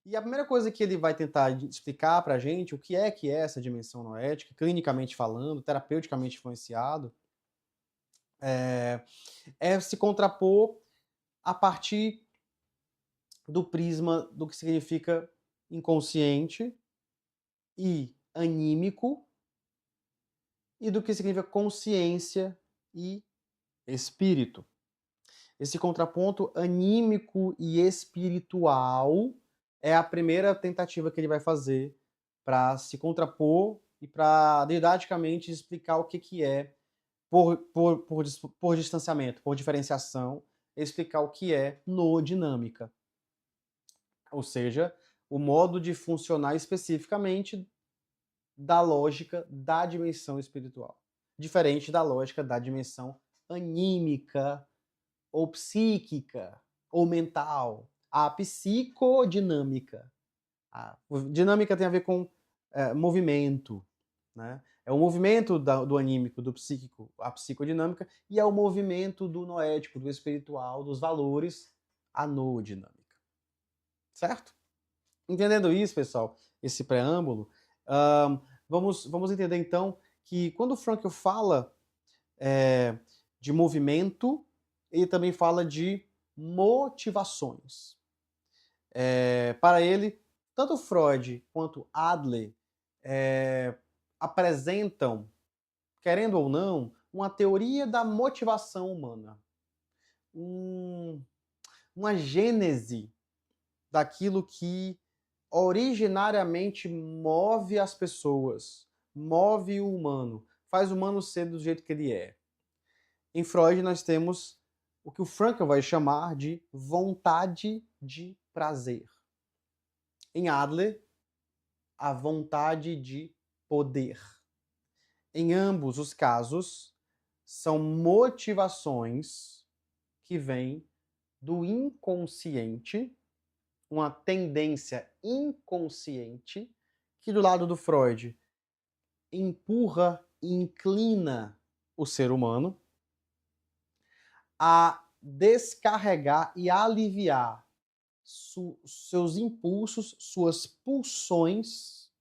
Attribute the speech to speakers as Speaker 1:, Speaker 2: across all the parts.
Speaker 1: E a primeira coisa que ele vai tentar explicar para a gente o que é essa dimensão noética, clinicamente falando, terapeuticamente influenciado, é, é se contrapor a partir do prisma do que significa inconsciente e anímico e do que significa consciência e espírito. Esse contraponto anímico e espiritual é a primeira tentativa que ele vai fazer para se contrapor e para didaticamente explicar o que é, por distanciamento, por diferenciação, explicar o que é noodinâmica. Ou seja, o modo de funcionar especificamente da lógica da dimensão espiritual. Diferente da lógica da dimensão anímica, ou psíquica, ou mental. A psicodinâmica. A dinâmica tem a ver com movimento. Né? É o movimento do anímico, do psíquico, a psicodinâmica, e é o movimento do noético, do espiritual, dos valores, a noodinâmica. Certo? Entendendo isso, pessoal, esse preâmbulo, vamos entender então que quando o Frankl fala de movimento, ele também fala de motivações. Para ele, tanto Freud quanto Adler apresentam, querendo ou não, uma teoria da motivação humana. Uma gênese daquilo que originariamente move as pessoas, move o humano, faz o humano ser do jeito que ele é. Em Freud nós temos o que o Frankl vai chamar de vontade de prazer. Em Adler, a vontade de poder. Em ambos os casos, são motivações que vêm do inconsciente, uma tendência inconsciente, que do lado do Freud empurra e inclina o ser humano a descarregar e aliviar seus impulsos, suas pulsões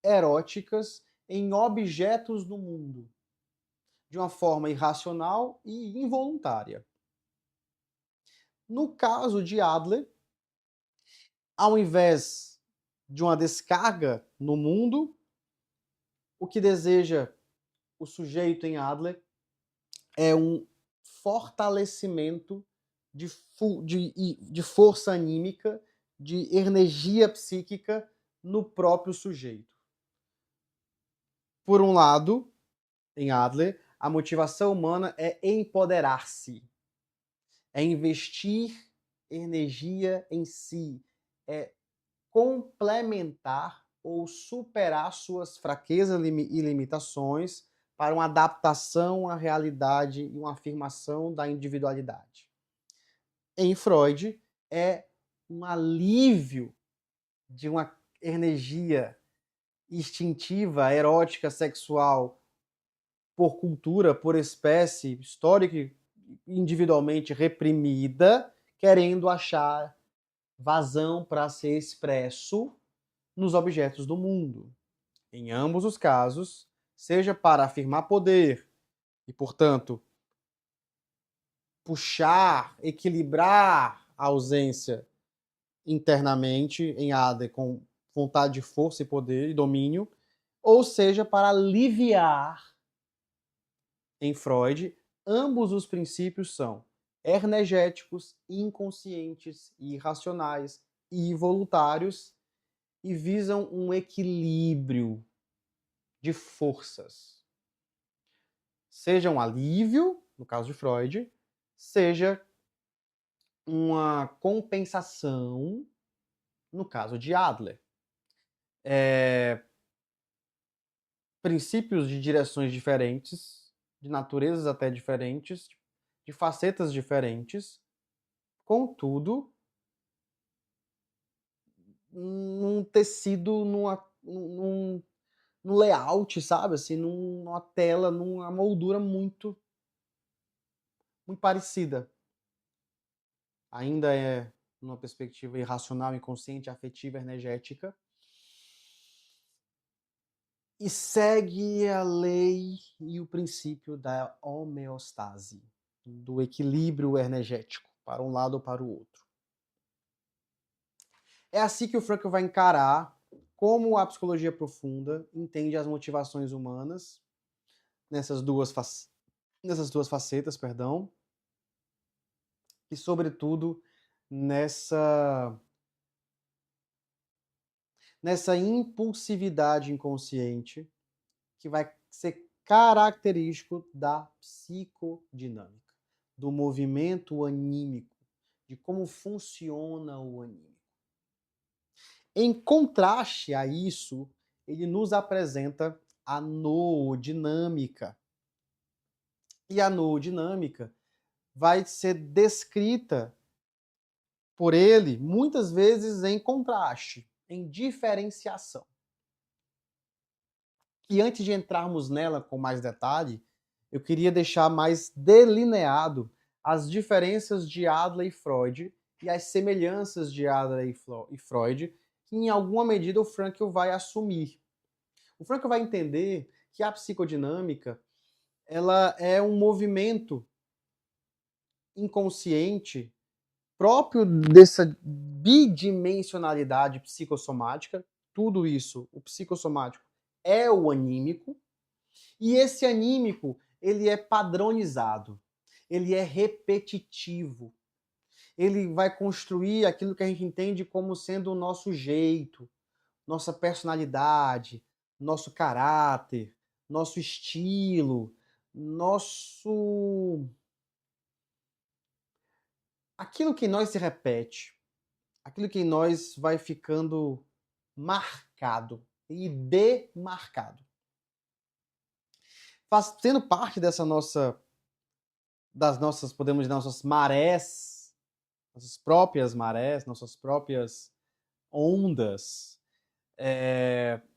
Speaker 1: eróticas em objetos do mundo, de uma forma irracional e involuntária. No caso de Adler, ao invés de uma descarga no mundo, o que deseja o sujeito em Adler é um fortalecimento de força anímica, de energia psíquica no próprio sujeito. Por um lado, em Adler, a motivação humana é empoderar-se, é investir energia em si, é complementar ou superar suas fraquezas e limitações para uma adaptação à realidade e uma afirmação da individualidade. Em Freud, é um alívio de uma energia instintiva, erótica, sexual, por cultura, por espécie, histórica e individualmente reprimida, querendo achar vazão para ser expresso nos objetos do mundo. Em ambos os casos, seja para afirmar poder e, portanto, puxar, equilibrar a ausência internamente em Adler com vontade de força e poder e domínio, ou seja, para aliviar em Freud, ambos os princípios são energéticos, inconscientes, irracionais e voluntários e visam um equilíbrio de forças. Seja um alívio, no caso de Freud, seja uma compensação, no caso de Adler. Princípios de direções diferentes, de naturezas até diferentes, de facetas diferentes, contudo, num tecido, num layout, sabe? Assim, numa tela, numa moldura muito parecida. Ainda é numa perspectiva irracional, inconsciente, afetiva, energética, e segue a lei e o princípio da homeostase, do equilíbrio energético, para um lado ou para o outro. É assim que o Frankl vai encarar como a psicologia profunda entende as motivações humanas nessas duas facetas, e sobretudo nessa impulsividade inconsciente que vai ser característico da psicodinâmica, do movimento anímico, de como funciona o anímico. Em contraste a isso, ele nos apresenta a noodinâmica. E a noodinâmica vai ser descrita por ele muitas vezes em contraste, em diferenciação. E antes de entrarmos nela com mais detalhe, eu queria deixar mais delineado as diferenças de Adler e Freud e as semelhanças de Adler e Freud, que em alguma medida o Frankl vai assumir. O Frankl vai entender que a psicodinâmica ela é um movimento inconsciente próprio dessa bidimensionalidade psicossomática. Tudo isso, o psicossomático, é o anímico, e esse anímico ele é padronizado, ele é repetitivo, ele vai construir aquilo que a gente entende como sendo o nosso jeito, nossa personalidade, nosso caráter, nosso estilo, aquilo que em nós se repete, aquilo que em nós vai ficando marcado e demarcado. Sendo parte das nossas, podemos dizer, nossas marés, nossas próprias marés, nossas próprias ondas,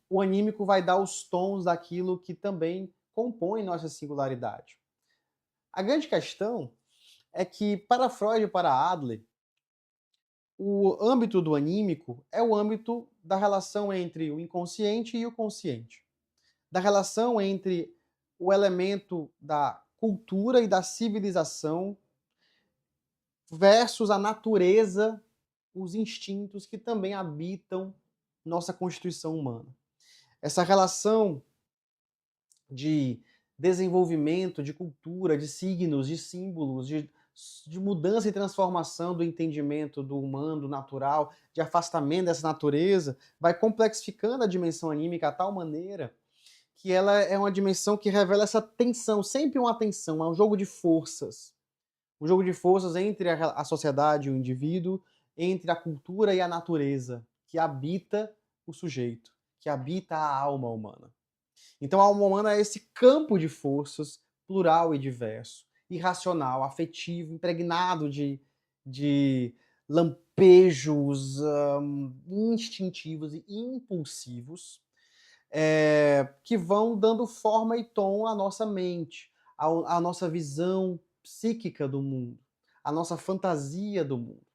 Speaker 1: o anímico vai dar os tons daquilo que também compõe nossa singularidade. A grande questão é que, para Freud e para Adler, o âmbito do anímico é o âmbito da relação entre o inconsciente e o consciente, da relação entre o elemento da cultura e da civilização versus a natureza, os instintos que também habitam nossa constituição humana. Essa relação de desenvolvimento, de cultura, de signos, de símbolos, de mudança e transformação do entendimento do humano, do natural, de afastamento dessa natureza, vai complexificando a dimensão anímica a tal maneira que ela é uma dimensão que revela essa tensão, sempre uma tensão, é um jogo de forças. Um jogo de forças entre a sociedade e o indivíduo, entre a cultura e a natureza, que habita o sujeito, que habita a alma humana. Então a alma humana é esse campo de forças plural e diverso, irracional, afetivo, impregnado de lampejos instintivos e impulsivos, que vão dando forma e tom à nossa mente, à nossa visão psíquica do mundo, à nossa fantasia do mundo,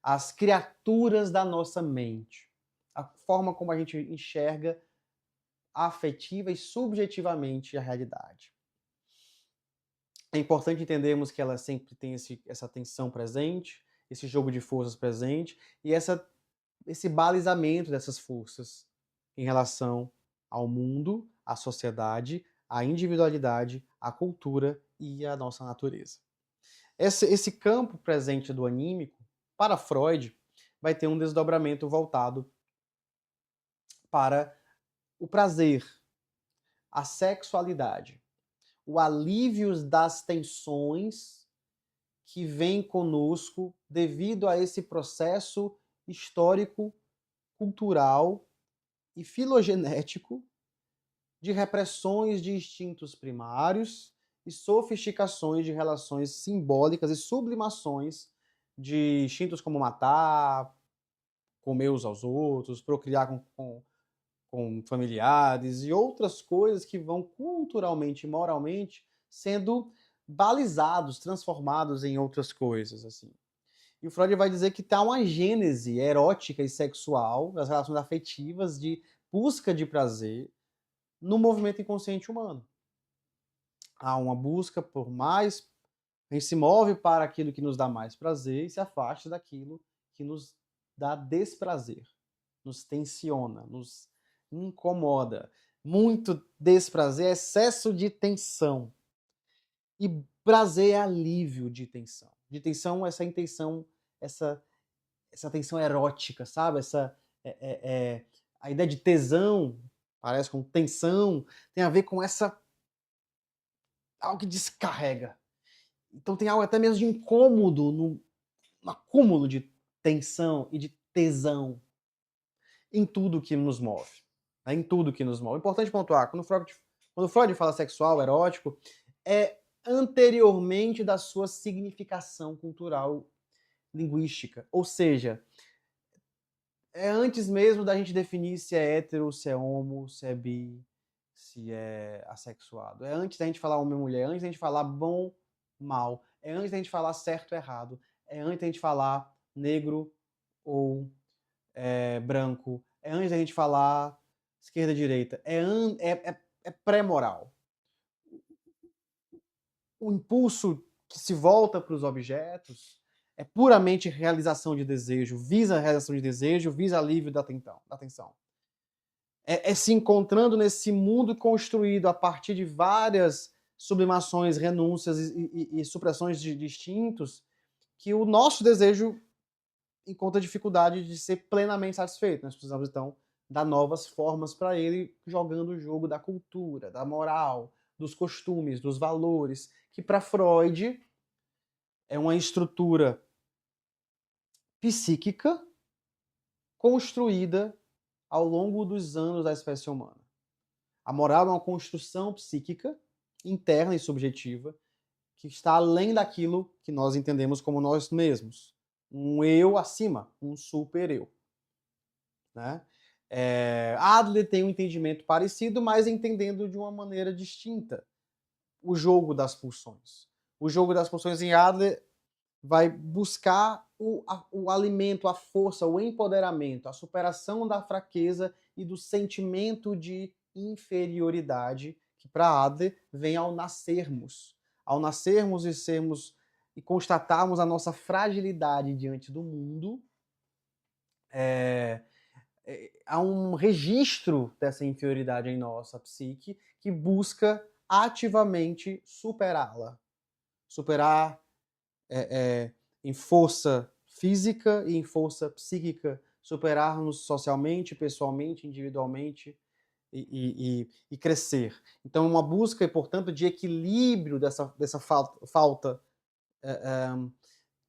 Speaker 1: às criaturas da nossa mente, a forma como a gente enxerga afetiva e subjetivamente a realidade. É importante entendermos que ela sempre tem essa tensão presente, esse jogo de forças presente, e esse balizamento dessas forças em relação ao mundo, à sociedade, à individualidade, à cultura e à nossa natureza. Esse campo presente do anímico, para Freud, vai ter um desdobramento voltado para o prazer, a sexualidade, o alívio das tensões que vem conosco devido a esse processo histórico, cultural e filogenético de repressões de instintos primários e sofisticações de relações simbólicas e sublimações de instintos como matar, comer uns aos outros, procriar com familiares e outras coisas que vão culturalmente e moralmente sendo balizados, transformados em outras coisas, assim. E o Freud vai dizer que está uma gênese erótica e sexual das relações afetivas de busca de prazer no movimento inconsciente humano. Há uma busca por mais, a gente se move para aquilo que nos dá mais prazer e se afasta daquilo que nos dá desprazer, nos tensiona, nos incomoda. Muito desprazer é excesso de tensão. E prazer é alívio de tensão. De tensão, essa intenção, essa tensão erótica, sabe? A ideia de tesão, parece com tensão, tem a ver com algo que descarrega. Então tem algo até mesmo de incômodo no acúmulo de tensão e de tesão em tudo que nos move. Né? Em tudo que nos move. Importante pontuar, quando Freud fala sexual, erótico, é anteriormente da sua significação cultural linguística. Ou seja, é antes mesmo da gente definir se é hétero, se é homo, se é bi, se é assexuado. É antes da gente falar homem e mulher, é antes da gente falar bom, mal. É antes da gente falar certo, errado. É antes da gente falar negro ou branco. É antes da gente falar esquerda, direita. É pré-moral. O impulso que se volta para os objetos é puramente realização de desejo, visa a realização de desejo, visa alívio da tensão. É se encontrando nesse mundo construído a partir de várias sublimações, renúncias e supressões de instintos, que o nosso desejo encontra dificuldade de ser plenamente satisfeito. Nós precisamos, então, dar novas formas para ele, jogando o jogo da cultura, da moral, dos costumes, dos valores, que para Freud é uma estrutura psíquica construída ao longo dos anos da espécie humana. A moral é uma construção psíquica, interna e subjetiva, que está além daquilo que nós entendemos como nós mesmos. Um eu acima, um super-eu. Né? Adler tem um entendimento parecido, mas entendendo de uma maneira distinta o jogo das pulsões. O jogo das pulsões em Adler vai buscar o alimento, a força, o empoderamento, a superação da fraqueza e do sentimento de inferioridade que para Adler vem ao nascermos. Ao nascermos e constatarmos a nossa fragilidade diante do mundo, há um registro dessa inferioridade em nossa psique que busca ativamente superá-la. Superar em força física e em força psíquica, superar-nos socialmente, pessoalmente, individualmente e crescer. Então, uma busca, portanto, de equilíbrio dessa falta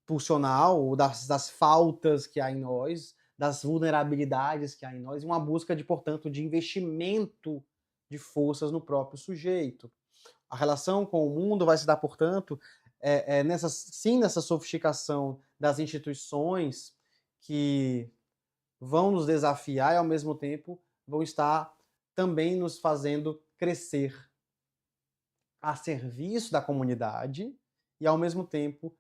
Speaker 1: pulsional, ou das faltas que há em nós, das vulnerabilidades que há em nós, e uma busca, portanto, de investimento de forças no próprio sujeito. A relação com o mundo vai se dar, portanto, nessa sofisticação das instituições que vão nos desafiar e, ao mesmo tempo, vão estar também nos fazendo crescer a serviço da comunidade e, ao mesmo tempo,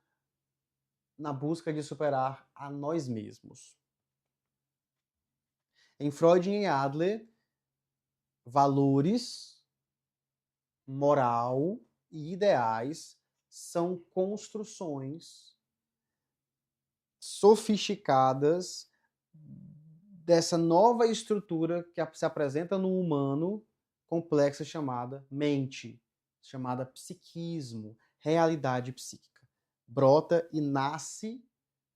Speaker 1: na busca de superar a nós mesmos. Em Freud e em Adler, valores, moral e ideais são construções sofisticadas dessa nova estrutura que se apresenta no humano complexa chamada mente, chamada psiquismo, realidade psíquica. Brota e nasce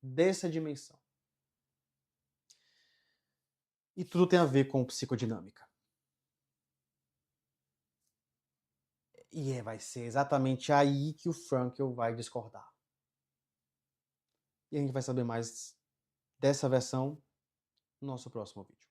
Speaker 1: dessa dimensão. E tudo tem a ver com psicodinâmica. E vai ser exatamente aí que o Frankl vai discordar. E a gente vai saber mais dessa versão no nosso próximo vídeo.